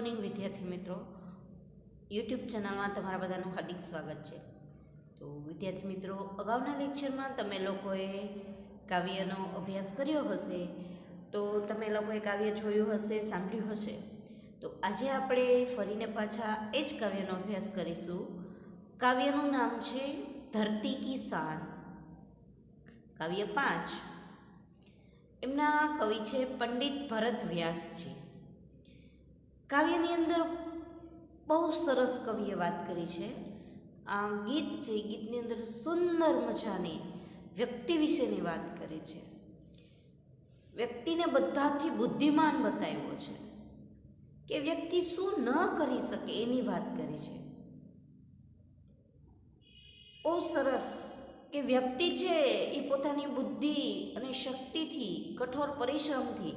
Morning વિદ્યાર્થી મિત્રો, YouTube ચેનલમાં તમારા બધાનું હાર્દિક સ્વાગત છે. તો વિદ્યાર્થી મિત્રો, અગાઉના લેક્ચરમાં તમે લોકોએ કાવ્યનો અભ્યાસ કર્યો હશે, તો તમે લોકોએ કાવ્ય જોયું હશે, સાંભળ્યું હશે. તો આજે આપણે ફરીને પાછા એ જ કાવ્યનો અભ્યાસ કરીશું. કાવ્યનું નામ છે ધરતી કી શાન. કાવ્ય 5. એમના કવિ છે પંડિત ભરત વ્યાસજી. કાવ્યની અંદર બહુ સરસ કવિએ વાત કરી છે. આ ગીત છે, ગીતની અંદર સુંદર મજાની વ્યક્તિ વિશેની વાત કરી છે. વ્યક્તિને બધાથી બુદ્ધિમાન બતાવ્યો છે કે વ્યક્તિ શું ન કરી શકે એની વાત કરી છે. બહુ સરસ કે વ્યક્તિ છે એ પોતાની બુદ્ધિ અને શક્તિથી, કઠોર પરિશ્રમથી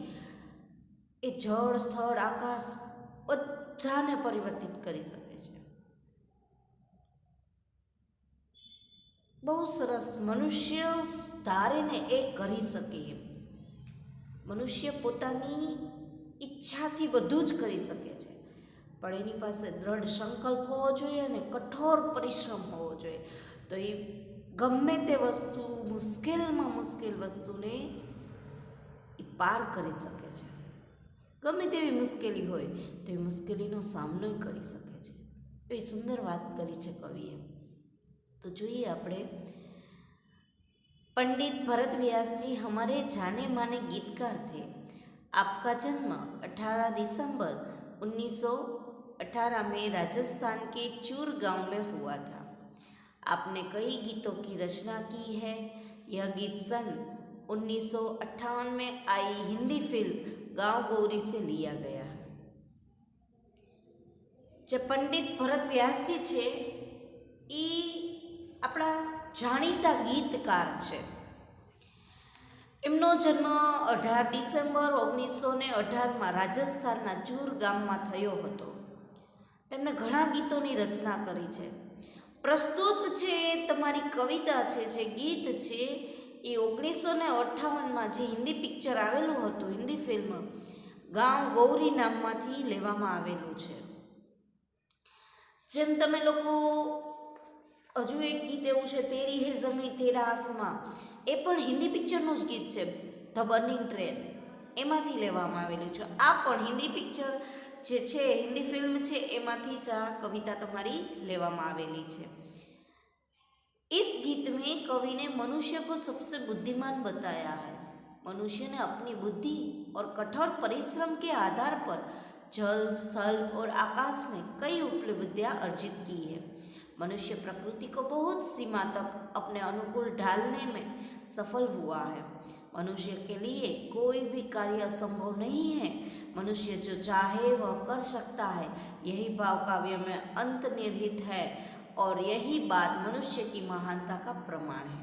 એ જળ, સ્થળ, આકાશ બધાને પરિવર્તિત કરી શકે છે. બહુ સરસ. મનુષ્ય ધારે ને એ કરી શકે એમ. મનુષ્ય પોતાની ઈચ્છાથી બધું જ કરી શકે છે, પણ એની પાસે દ્રઢ સંકલ્પ હોવો જોઈએ અને કઠોર પરિશ્રમ હોવો જોઈએ. તો એ ગમે તે વસ્તુ, મુશ્કેલમાં મુશ્કેલ વસ્તુને એ પાર કરી શકે છે. ગમે તેવી મુશ્કેલી હોય તો એ મુશ્કેલીનો સામનો કરી શકે છે. એ સુંદર વાત કરી છે કવિએ. તો જોઈએ આપણે. पंडित भरत व्यास जी हमारे जाने माने गीतकार थे. आपका जन्म 18 दिसंबर 1918 में राजस्थान के चूर गांव में हुआ था. आपने कई गीतों की रचना की है. यह गीत सन 1958 में आई हिंदी फिल्म गांव गौरी से लिया गया है. જે પંડિત ભરત વ્યાસજી છે એ આપણા જાણીતા ગીતકાર છે. એમનો જન્મ 18 ડિસેમ્બર 1918 રાજસ્થાનના ચૂર ગામમાં થયો હતો. તેમણે ઘણા ગીતોની રચના કરી છે. પ્રસ્તુત છે તમારી કવિતા છે, જે ગીત છે એ 1958માં જે હિન્દી પિક્ચર આવેલું હતું, હિન્દી ફિલ્મ ગાંવ ગૌરી નામમાંથી લેવામાં આવેલું છે. જેમ તમે લોકો હજુ એક ગીત એવું છે તેરી હે ઝમી તેરા આસમાં, એ પણ હિન્દી પિક્ચરનું જ ગીત છે, ધ બર્નિંગ ટ્રેન, એમાંથી લેવામાં આવેલું છે. આ પણ હિન્દી પિક્ચર જે છે, હિન્દી ફિલ્મ છે, એમાંથી જ આ કવિતા તમારી લેવામાં આવેલી છે. इस गीत में कवि ने मनुष्य को सबसे बुद्धिमान बताया है. मनुष्य ने अपनी बुद्धि और कठोर परिश्रम के आधार पर जल, स्थल और आकाश में कई उपलब्धियां अर्जित की है. मनुष्य प्रकृति को बहुत सीमा तक अपने अनुकूल ढालने में सफल हुआ है. मनुष्य के लिए कोई भी कार्य असंभव नहीं है. मनुष्य जो चाहे वह कर सकता है. यही भाव काव्य में अंतर्निहित है और यही बात मनुष्य की महानता का प्रमाण है.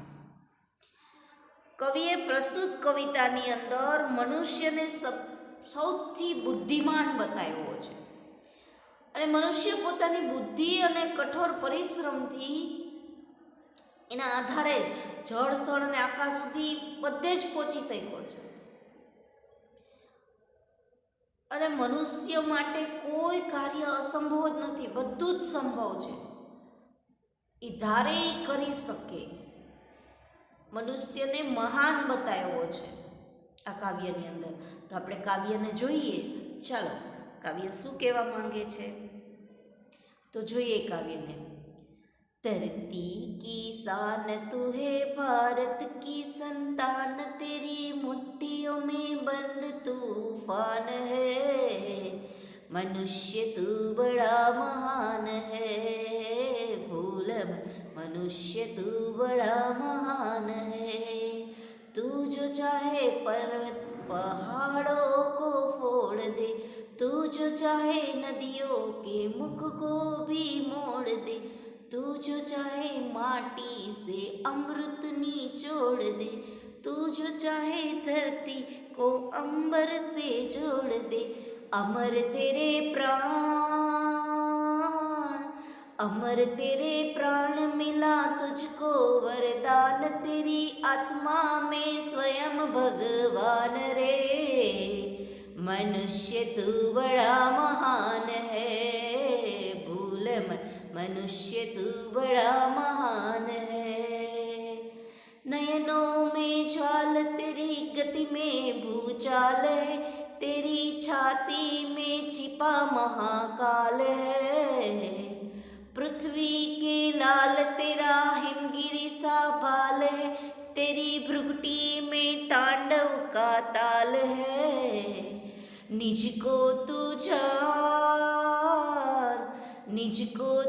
કવિએ પ્રસ્તુત કવિતાની અંદર મનુષ્યને સૌથી બુદ્ધિમાન બતાવ્યો છે. અને મનુષ્ય પોતાની બુદ્ધિ અને કઠોર પરિશ્રમથી એના આધારે જ જળ, સ્થળ અને આકાશ સુધી બધે જ પહોંચી શક્યો છે. અને મનુષ્ય માટે કોઈ કાર્ય અસંભવ જ નથી, બધું જ સંભવ છે. એ ધારે કરી શકે. મનુષ્યને મહાન બતાવ્યો છે આ કાવ્યની અંદર. તો આપણે કાવ્યને જોઈએ. ચાલો, કાવ્ય શું કહેવા માંગે છે તો જોઈએ કાવ્યને. धरती की शान तू है, भारत की संतान, तेरी मुट्ठियों में बंद तूफान है. मनुष्य तू बड़ा महान है, भूल मनुष्य तू बड़ा महान है. तू जो चाहे पर्वत पहाड़ों को फोड़ दे, तू जो चाहे नदियों के मुख को भी मोड़ दे, तू जो चाहे माटी से अमृत निचोड़ दे, तू जो चाहे धरती को अंबर से जोड़ दे. अमर तेरे प्राण, अमर तेरे प्राण मिला तुझको वरदान, तेरी आत्मा में स्वयं भगवान रे. मनुष्य तू बड़ा महान है, भूल मत मनुष्य तू बड़ा महान है। नयनों में ज्वाल तेरी गति में भूचाल है, तेरी छाती में छिपा महाकाल है। पृथ्वी के लाल तेरा हिमगिरी सा बाल है, तेरी भ्रुकुटी में तांडव का ताल है। निज को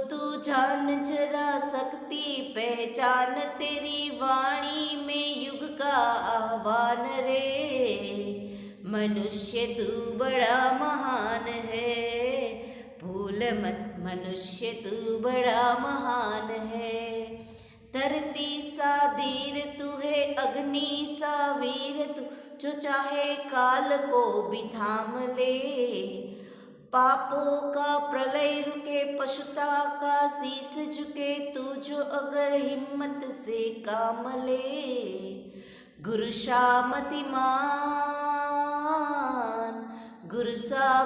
तू जान जरा शक्ति पहचान, तेरी वाणी में युग का आह्वान रे। मनुष्य तू बड़ा महान है, भूल मत मनुष्य तू बड़ा महान है। धरती सा धीर तू है, अग्नि सा वीर तू, जो चाहे काल को भी थाम ले। पापों का प्रलय रुके, पशुता का शीस झुके, तू जो अगर हिम्मत से काम ले। गुरु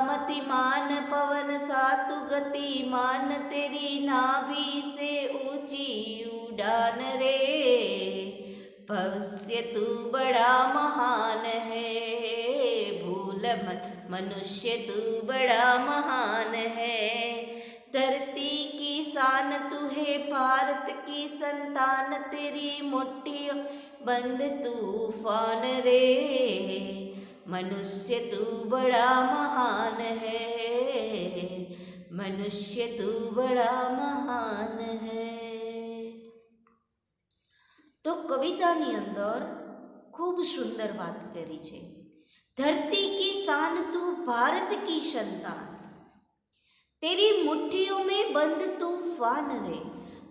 मतिमान पवन सा तू गतिमान, तेरी नाभि से ऊंची उड़ान रे। भविष्य तू बड़ा महान है, भूल मत मनुष्य तू बड़ा महान है। धरती की शान तू है, भारत की संतान, तेरी मोटी बंद तूफान रे। मनुष्य तू बड़ा महान है, मनुष्य तू बड़ा महान है। तो कवितानी अंदर खूब सुंदर बात करी छे। धरती की शान तू भारत की संतान, तेरी मुट्ठियों में बंद तूफान रे।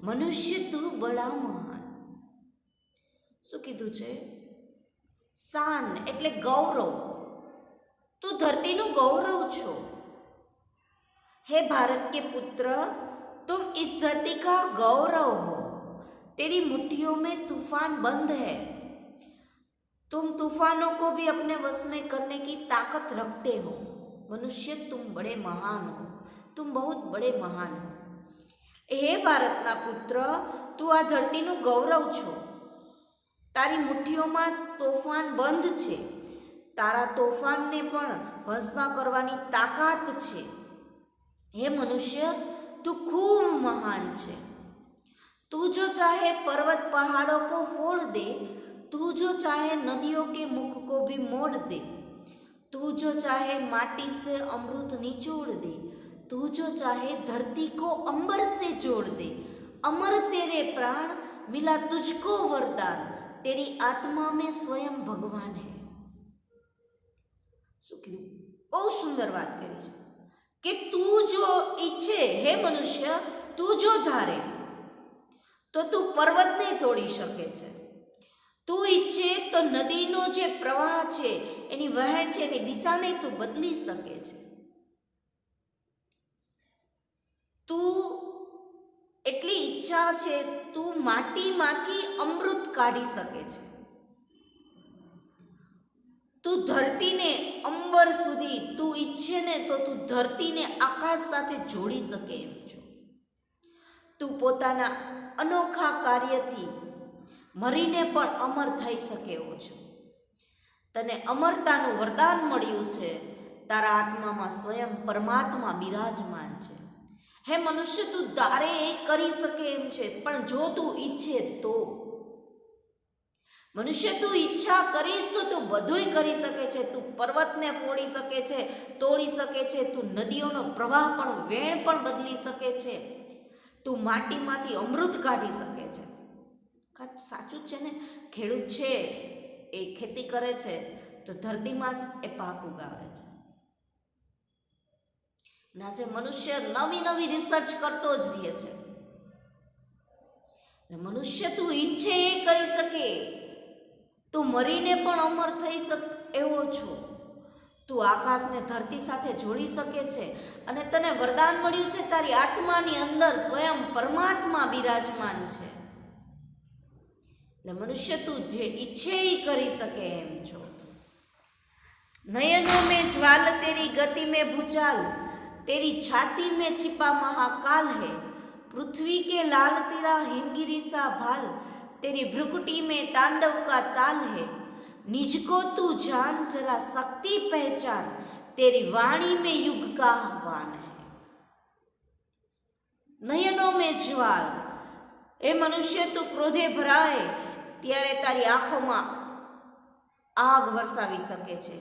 मनुष्य तू बड़ा महान। શું કીધું છે? શાન એટલે ગૌરવ, તું ધરતીનું ગૌરવ છો। हे भारत के पुत्र, तुम इस धरती का गौरव हो। तेरी मुट्ठियों में तूफान बंद है, तुम तूफानों को भी अपने वश में करने की ताकत रखते हो। मनुष्य तुम बड़े महान हो, तुम बहुत बड़े महान हो। हे भारतना पुत्र, तू आ धरतीનું ગૌરવ છો। તારી મુઠ્ઠીઓમાં તોફાન બંધ છે, તારા તોફાનને પણ વશમાં કરવાની તાકાત છે। हे मनुष्य, तू खूब महान છે। तू जो चाहे पर्वत पहाड़ों को फोड़ दे, तू जो चाहे नदियों के मुख को भी मोड़ दे, तू जो चाहे माटी से अमृत निचोड़ दे, तू जो चाहे धरती को अंबर से जोड़ दे। अमर तेरे प्राण, मिला तुझको वरदान, तेरी आत्मा में स्वयं भगवान है। શું કીધું? બહુ સુંદર વાત કરી છે કે તું જો ઈચ્છે, હે મનુષ્ય, તું જો ધારે તો તું પર્વતને તોડી શકે છે। તું ઈચ્છે તો નદીનો જે પ્રવાહ છે, એની વહેણ છે, એની દિશાને તું બદલી શકે છે। તું એટલી ઈચ્છા છે, તું માટીમાંથી અમૃત કાઢી શકે છે। તું ધરતીને અંબર સુધી, તું ઈચ્છે ને તો તું ધરતીને આકાશ સાથે જોડી શકે એમ છો। તું પોતાના અનોખા કાર્યથી મરીને પણ અમર થઈ શકે એવો છો। તને અમરતાનું વરદાન મળ્યું છે, તારા આત્મામાં સ્વયં પરમાત્મા બિરાજમાન છે। હે મનુષ્ય, તું ધારે એ કરી શકે એમ છે, પણ જો તું ઈચ્છે તો। મનુષ્ય, તું ઈચ્છા કરીશ તો તું બધુંય કરી શકે છે। તું પર્વતને ફોડી શકે છે, તોડી શકે છે, તું નદીઓનો પ્રવાહ પણ વેણ પણ બદલી શકે છે, તું માટીમાંથી અમૃત કાઢી શકે છે। સાચું જ છે ને? ખેડૂત છે એ ખેતી કરે છે તો ધરતીમાં જ એ પાક ઉગાવે છે। અને આજે મનુષ્ય નવી નવી રિસર્ચ કરતો જ રહે છે। મનુષ્ય તું ઈચ્છે એ કરી શકે, તું મરીને પણ અમર થઈ એવો છો। તું આકાશને ધરતી સાથે જોડી શકે છે અને તને વરદાન મળ્યું છે, તારી આત્માની અંદર સ્વયં પરમાત્મા બિરાજમાન છે। એટલે મનુષ્ય તું જે ઈચ્છે એ કરી શકે એમ છો। नयनों में ज्वाल तेरी गति में भूचाल, तेरी छाती में छिपा महाकाल है। पृथ्वी के लाल तेरा हिमगिरी सा भाल, तेरी भ्रुकुटी में तांडव का ताल है। निज को तू जान जरा शक्ति पहचान, तेरी वाणी में युग का आह्वान है। नयनों में ज्वाल, એ મનુષ્ય તું ક્રોધે ભરાય ત્યારે તારી આંખોમાં આગ વરસાવી શકે છે.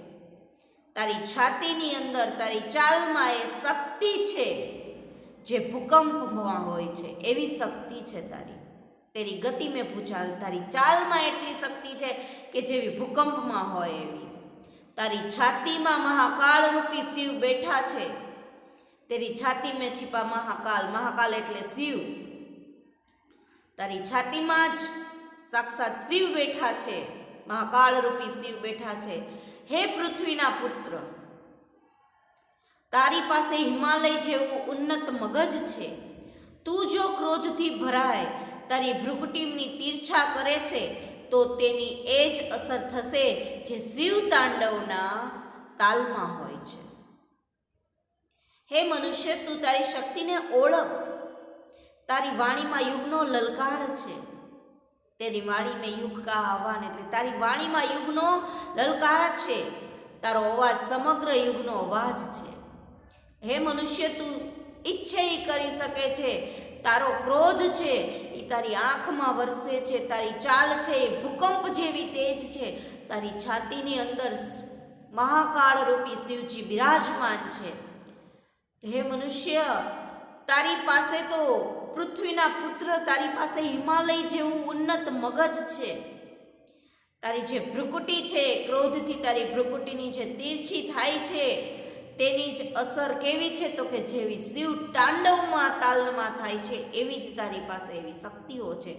તારી છાતીની અંદર, તારી ચાલમાં એ શક્તિ છે જે ભૂકંપમાં હોય છે, એવી શક્તિ છે તારી. તેરી ગતિ મેં ભૂચાલ, તારી ચાલમાં એટલી શક્તિ છે કે જેવી ભૂકંપમાં હોય એવી. તારી છાતીમાં મહાકાળ રૂપી શિવ બેઠા છે. તેરી છાતી મેં छिपा મહાકાલ, મહાકાલ એટલે શિવ. તારી છાતીમાં જ સાક્ષાત શિવ બેઠા છે, મહાકાળ રૂપી શિવ બેઠા છે. હે પૃથ્વીના પુત્ર, તારી પાસે હિમાલય જેવું ઉન્નત મગજ છે. તું જો ક્રોધથી ભરાય, તારી ભ્રુકુટીની તીર્છા કરે છે, તો તેની એ જ અસર થશે જે શિવ તાંડવના તાલમાં હોય છે. હે મનુષ્ય, તું તારી શક્તિને ઓળખ. તારી વાણીમાં યુગનો લલકાર છે. તેરી વાણી મેં યુગ કા આહવાન, એટલે તારી વાણીમાં યુગનો લલકાર છે. તારો અવાજ સમગ્ર યુગનો અવાજ છે. હે મનુષ્ય, તું ઈચ્છે એ કરી શકે છે. તારો ક્રોધ છે એ તારી આંખમાં વરસે છે. તારી ચાલ છે એ ભૂકંપ જેવી તેજ છે. તારી છાતીની અંદર મહાકાળ રૂપી શિવજી બિરાજમાન છે. હે મનુષ્ય, તારી પાસે તો પૃથ્વીના પુત્ર, તારી પાસે હિમાલય જેવું ઉન્નત મગજ છે. તારી જે ભ્રુકુટી છે, ક્રોધથી તારી ભ્રુકુટીની જે તીરછી થાય છે, તેની જ અસર કેવી છે તો કે જેવી શિવ તાંડવમાં તાલમાં થાય છે એવી જ તારી પાસે એવી શક્તિઓ છે.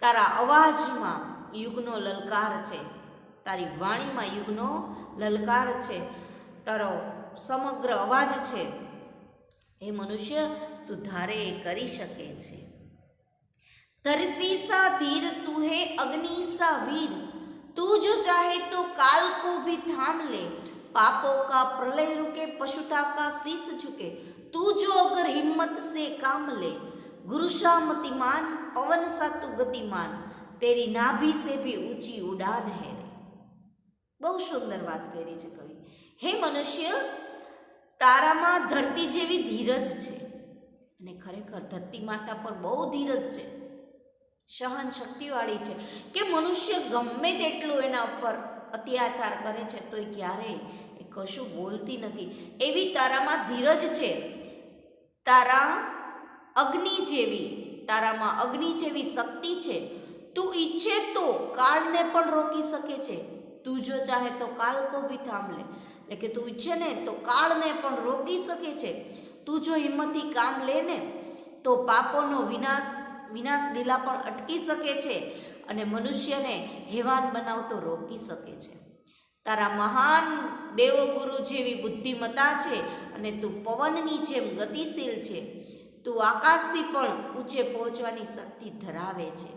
તારા અવાજમાં યુગનો લલકાર છે. તારી વાણીમાં યુગનો લલકાર છે. તારો સમગ્ર અવાજ છે. એ મનુષ્ય, તું ધારે એ કરી શકે છે. धरती सा धीर तू है अग्नि सा वीर, तू जो चाहे तो काल को भी थाम ले. पापों का प्रलय रुके, पशुता का शीश झुके, तू जो अगर हिम्मत से काम ले. गुरु सा मतिमान, पवन सा तू गतिमान, तेरी नाभि से भी ऊंची उड़ान है रे. બહુ સુંદર વાત કરી છે કવિ. હે મનુષ્ય, તારામાં ધરતી જેવી ધીરજ છે. અને ખરેખર ધરતી માતા પર બહુ ધીરજ છે, સહન શક્તિવાળી છે, કે મનુષ્ય ગમે તેટલું એના ઉપર અત્યાચાર કરે છે તો એ ક્યારેય એ કશું બોલતી નથી. એવી તારામાં ધીરજ છે. તારા અગ્નિ જેવી, તારામાં અગ્નિ જેવી શક્તિ છે. તું ઈચ્છે તો કાળને પણ રોકી શકે છે. તું જો ચાહે તો કાલ કો ભી થામ લે, એટલે કે તું ઈચ્છે ને તો કાળને પણ રોકી શકે છે. તું જો હિંમતથી કામ લે ને તો પાપોનો વિનાશ લીલા પણ અટકી શકે છે અને મનુષ્યને હેવાન બનાવતો રોકી શકે છે. તારા મહાન દેવગુરુ જેવી બુદ્ધિમતા છે અને તું પવનની જેમ ગતિશીલ છે. તું આકાશથી પણ ઊંચે પહોંચવાની શક્તિ ધરાવે છે.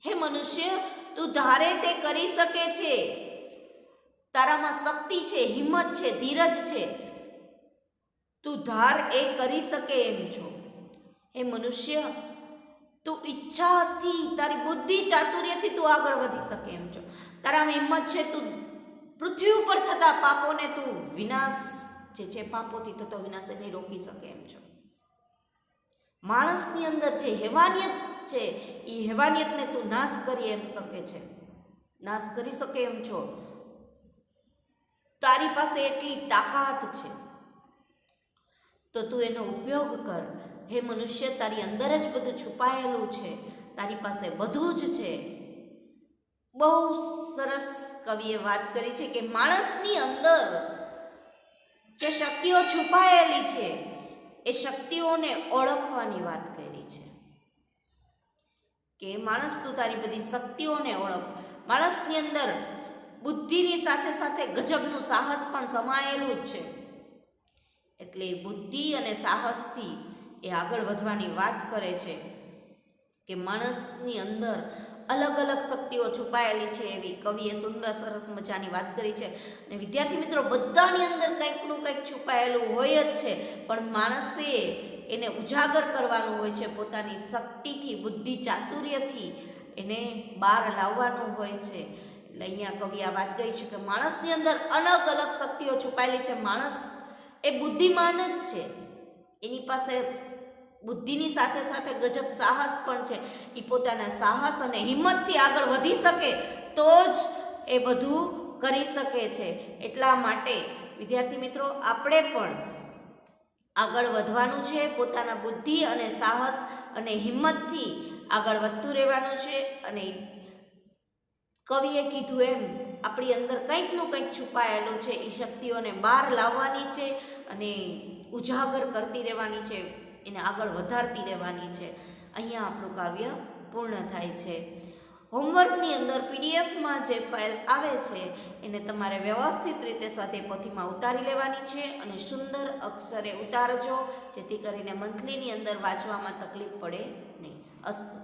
હે મનુષ્ય, તું ધારે તે કરી શકે છે. તારામાં શક્તિ છે, હિંમત છે, ધીરજ છે. તું ધાર એ કરી શકે એમ છો. હે મનુષ્ય, તું ઈચ્છાથી, તારી બુદ્ધિ ચાતુર્યથી તું આગળ વધી શકે એમ છો. તારામાં હિંમત છે. તું પૃથ્વી ઉપર થતા પાપોને તું વિનાશ જે છે, પાપોથી થતો વિનાશ એને રોકી શકે એમ છો. માણસની અંદર જે હેવાનિયત છે એ હેવાનિયતને તું નાશ કરી એમ શકે છે, નાશ કરી શકે એમ છો. તારી પાસે એટલી તાકાત છે તો તું એનો ઉપયોગ કર. હે મનુષ્ય, તારી અંદર જ બધું છુપાયેલું છે. તારી પાસે બધું જ છે. બહુ સરસ કવિએ વાત કરી છે કે માણસની અંદર જે શક્તિઓ છુપાયેલી છે એ શક્તિઓને ઓળખવાની વાત કરી છે કે માણસ, તું તારી બધી શક્તિઓને ઓળખ. માણસની અંદર બુદ્ધિની સાથે સાથે ગજબનું સાહસ પણ સમાયેલું જ છે. એટલે બુદ્ધિ અને સાહસથી એ આગળ વધવાની વાત કરે છે કે માણસની અંદર અલગ અલગ શક્તિઓ છુપાયેલી છે એવી કવિએ સુંદર સરસ મજાની વાત કરી છે. અને વિદ્યાર્થી મિત્રો, બધાની અંદર કંઈકનું કંઈક છુપાયેલું હોય જ છે, પણ માણસે એને ઉજાગર કરવાનું હોય છે, પોતાની શક્તિથી, બુદ્ધિ ચાતુર્યથી એને બહાર લાવવાનું હોય છે. એટલે અહીંયા કવિ આ વાત કરી છે કે માણસની અંદર અલગ અલગ શક્તિઓ છુપાયેલી છે. માણસ એ બુદ્ધિમાન જ છે, એની પાસે બુદ્ધિની સાથે સાથે ગજબ સાહસ પણ છે. એ પોતાના સાહસ અને હિંમતથી આગળ વધી શકે તો જ એ બધું કરી શકે છે. એટલા માટે વિદ્યાર્થી મિત્રો, આપણે પણ આગળ વધવાનું છે, પોતાના બુદ્ધિ અને સાહસ અને હિંમતથી આગળ વધતું રહેવાનું છે. અને કવિએ કીધું એમ આપણી અંદર કંઈકનું કંઈક છુપાયેલું છે, એ શક્તિઓને બહાર લાવવાની છે અને ઉજાગર કરતી રહેવાની છે, એને આગળ વધારતી રહેવાની છે. અહીંયા આપણું કાવ્ય પૂર્ણ થાય છે. હોમવર્કની અંદર પીડીએફમાં જે ફાઇલ આવે છે એને તમારે વ્યવસ્થિત રીતે સ્વાધ્યાય ઉતારી લેવાની છે અને સુંદર અક્ષરે ઉતારજો, જેથી કરીને મંથલીની અંદર વાંચવામાં તકલીફ પડે નહીં. અસ્તુ.